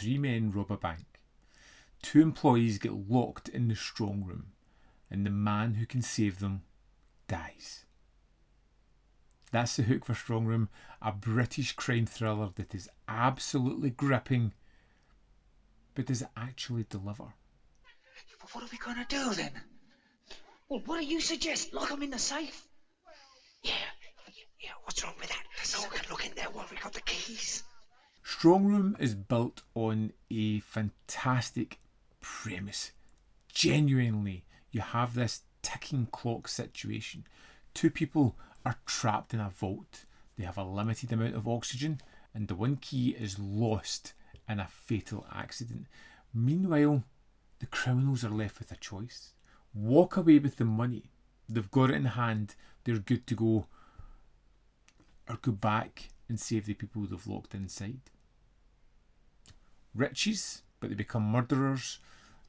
3 men rob a bank. 2 employees get locked in the strong room, and the man who can save them dies. That's the hook for Strongroom, a British crime thriller that is absolutely gripping, but does it actually deliver? What are we going to do then? Well, what do you suggest? Lock them in the safe? Yeah, what's wrong with that? No one can look in there while we got the keys. Strongroom is built on a fantastic premise. Genuinely, you have this ticking clock situation. 2 people are trapped in a vault. They have a limited amount of oxygen, and the one key is lost in a fatal accident. Meanwhile, the criminals are left with a choice. Walk away with the money. They've got it in hand. They're good to go. Or go back and save the people they've locked inside. Riches, but they become murderers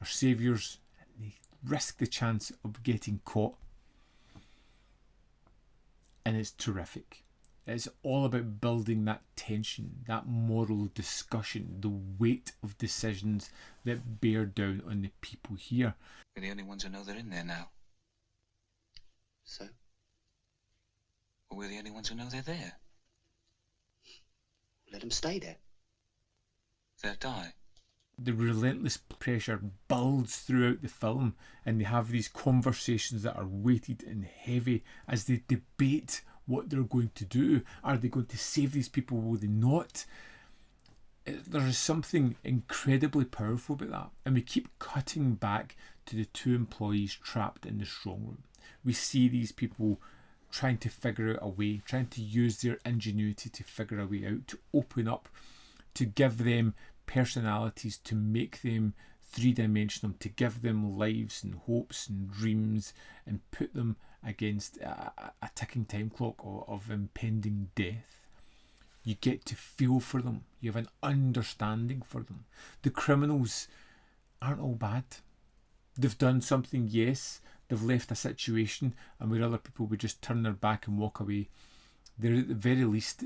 or saviours, and they risk the chance of getting caught. And it's terrific. It's all about building that tension, that moral discussion, the weight of decisions that bear down on the people here. We're the only ones who know they're in there now. So? Well, we're the only ones who know they're there. Let them stay there. They'll die. The relentless pressure builds throughout the film, and they have these conversations that are weighted and heavy as they debate what they're going to do. Are they going to save these people? Will they not? There is something incredibly powerful about that, and we keep cutting back to the 2 employees trapped in the strong room. We see these people trying to figure out a way, trying to use their ingenuity to figure a way out, to open up, to give them personalities, to make them 3-dimensional, to give them lives and hopes and dreams, and put them against a ticking time clock of impending death. You get to feel for them. You have an understanding for them. The criminals aren't all bad. They've done something, yes. They've left a situation, and where other people would just turn their back and walk away, they're at the very least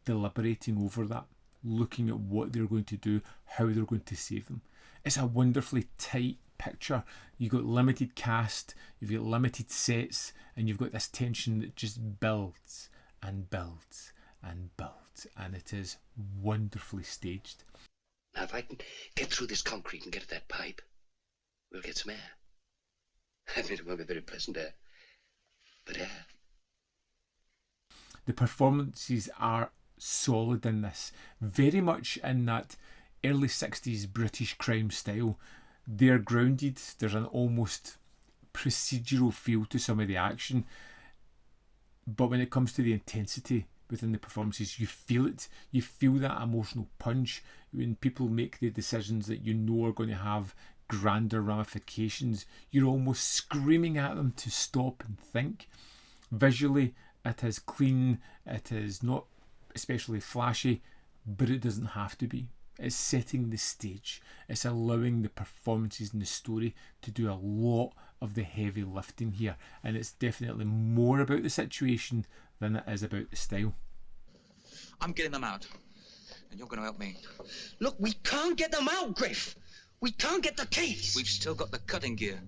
deliberating over that, looking at what they're going to do, how they're going to save them. It's a wonderfully tight picture. You've got limited cast, you've got limited sets, and you've got this tension that just builds and builds and builds, and it is wonderfully staged. Now, if I can get through this concrete and get at that pipe, we'll get some air. I mean, it won't be very pleasant air, but air. The performances are solid in this, very much in that early 60s British crime style. They're grounded. There's an almost procedural feel to some of the action, but when it comes to the intensity within the performances, you feel it. You feel that emotional punch when people make the decisions that you know are going to have grander ramifications. You're almost screaming at them to stop and think. Visually, it is clean. It is not especially flashy, but it doesn't have to be. It's setting the stage. It's allowing the performances and the story to do a lot of the heavy lifting here, and it's definitely more about the situation than it is about the style. I'm getting them out, and you're going to help me. Look, we can't get them out, Griff. We can't get the keys. We've still got the cutting gear.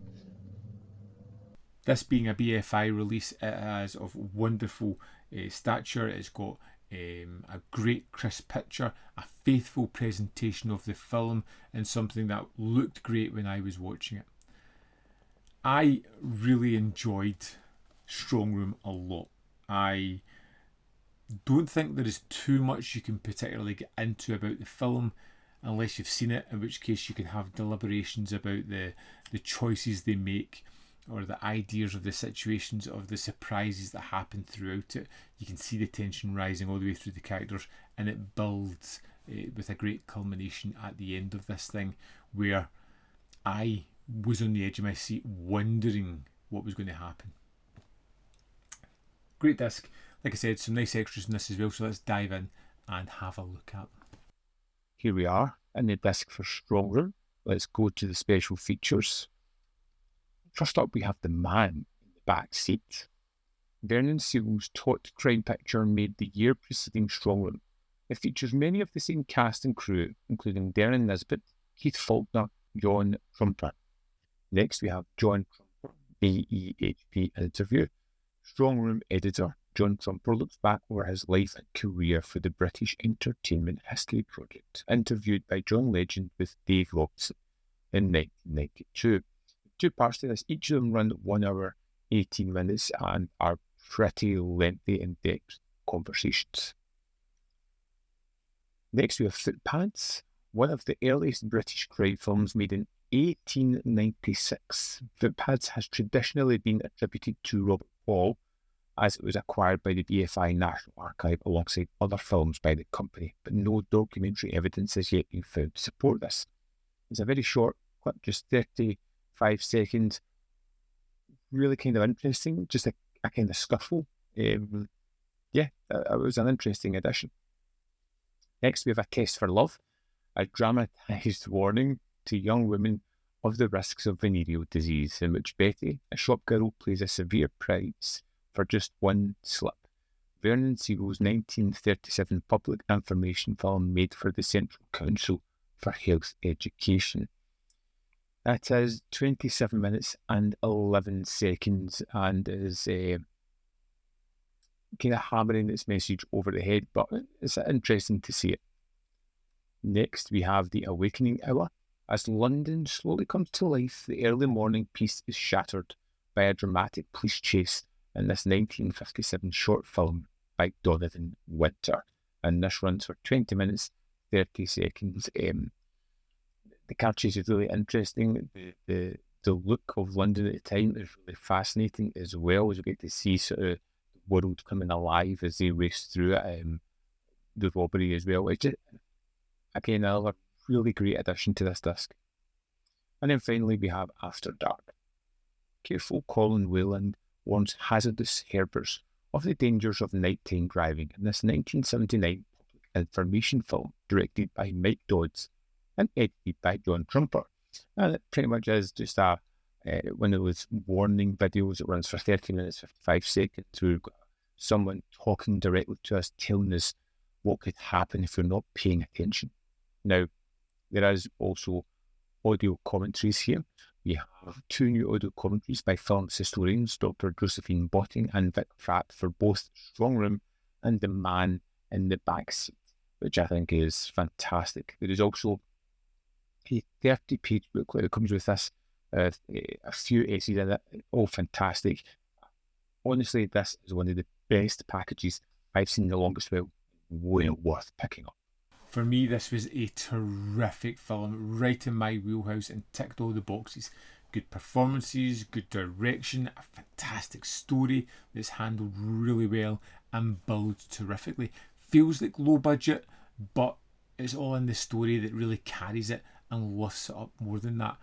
This being a BFI release, it is of wonderful stature. It's got a great crisp picture, a faithful presentation of the film, and something that looked great when I was watching it. I really enjoyed Strongroom a lot. I don't think there is too much you can particularly get into about the film unless you've seen it, in which case you can have deliberations about the choices they make, or the ideas of the situations, of the surprises that happen throughout it. You can see the tension rising all the way through the characters, and it builds with a great culmination at the end of this thing, where I was on the edge of my seat wondering what was going to happen. Great disc. Like I said, some nice extras in this as well, so let's dive in and have a look at them. Here we are in the disc for Strongroom. Let's go to the special features. First up, we have the man in the back seat. Vernon Sewell's taut crime picture made the year preceding Strongroom. It features many of the same cast and crew, including Darren Nisbet, Keith Faulkner, John Trumper. Next, we have John Trumper, BEHP interview. Strongroom editor John Trumper looks back over his life and career for the British Entertainment History Project, interviewed by John Legend with Dave Robson in 1992. 2 parts to this, each of them run 1 hour, 18 minutes and are pretty lengthy, in-depth conversations. Next, we have Footpads, one of the earliest British crime films made in 1896. Footpads has traditionally been attributed to Robert Paul, as it was acquired by the BFI National Archive alongside other films by the company, but no documentary evidence has yet been found to support this. It's a very short clip, just 35 seconds, really kind of interesting, just a kind of scuffle. It was an interesting addition. Next, we have A Test for Love, a dramatised warning to young women of the risks of venereal disease, in which Betty, a shop girl, pays a severe price for just one slip. Vernon Sewell's 1937 public information film made for the Central Council for Health Education. That is 27 minutes and 11 seconds and is kind of hammering its message over the head, but it's interesting to see it. Next, we have The Awakening Hour. As London slowly comes to life, the early morning peace is shattered by a dramatic police chase in this 1957 short film by Donovan Winter. And this runs for 20 minutes, 30 seconds. The car chase is really interesting. The look of London at the time is really fascinating as well, as you get to see sort of the world coming alive as they race through it. The robbery as well. It's just, again, another really great addition to this disc. And then finally we have After Dark. Careful Colin Wayland warns hazardous Herbers of the dangers of nighttime driving in this 1979 public information film directed by Mike Dodds and edited by John Trumper. And it pretty much is just one of those warning videos that runs for 30 minutes, 55 seconds. We've got someone talking directly to us, telling us what could happen if we're not paying attention. Now, there is also audio commentaries here. We have 2 new audio commentaries by film historians, Dr. Josephine Botting and Vic Pratt, for both Strongroom and The Man in the Backseat, which I think is fantastic. There is also a 30-page booklet that comes with this, a few essays in it, all fantastic. Honestly, this is one of the best packages I've seen in the longest while. Well worth picking up. For me, this was a terrific film, right in my wheelhouse, and ticked all the boxes. Good performances, good direction, a fantastic story that's handled really well and built terrifically. Feels like low budget, but it's all in the story that really carries it and lifts it up more than that.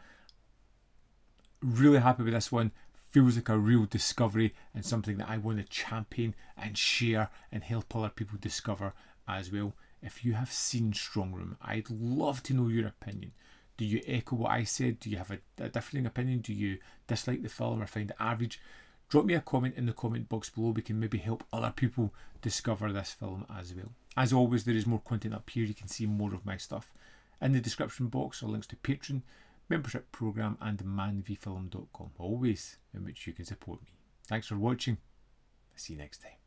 Really happy with this one. Feels like a real discovery and something that I want to champion and share and help other people discover as well. If you have seen Strongroom, I'd love to know your opinion. Do you echo what I said? Do you have a differing opinion? Do you dislike the film or find it average? Drop me a comment in the comment box below. We can maybe help other people discover this film as well. As always, there is more content up here. You can see more of my stuff. In the description box are links to Patreon, membership program and manvfilm.com, always in which you can support me. Thanks for watching. See you next time.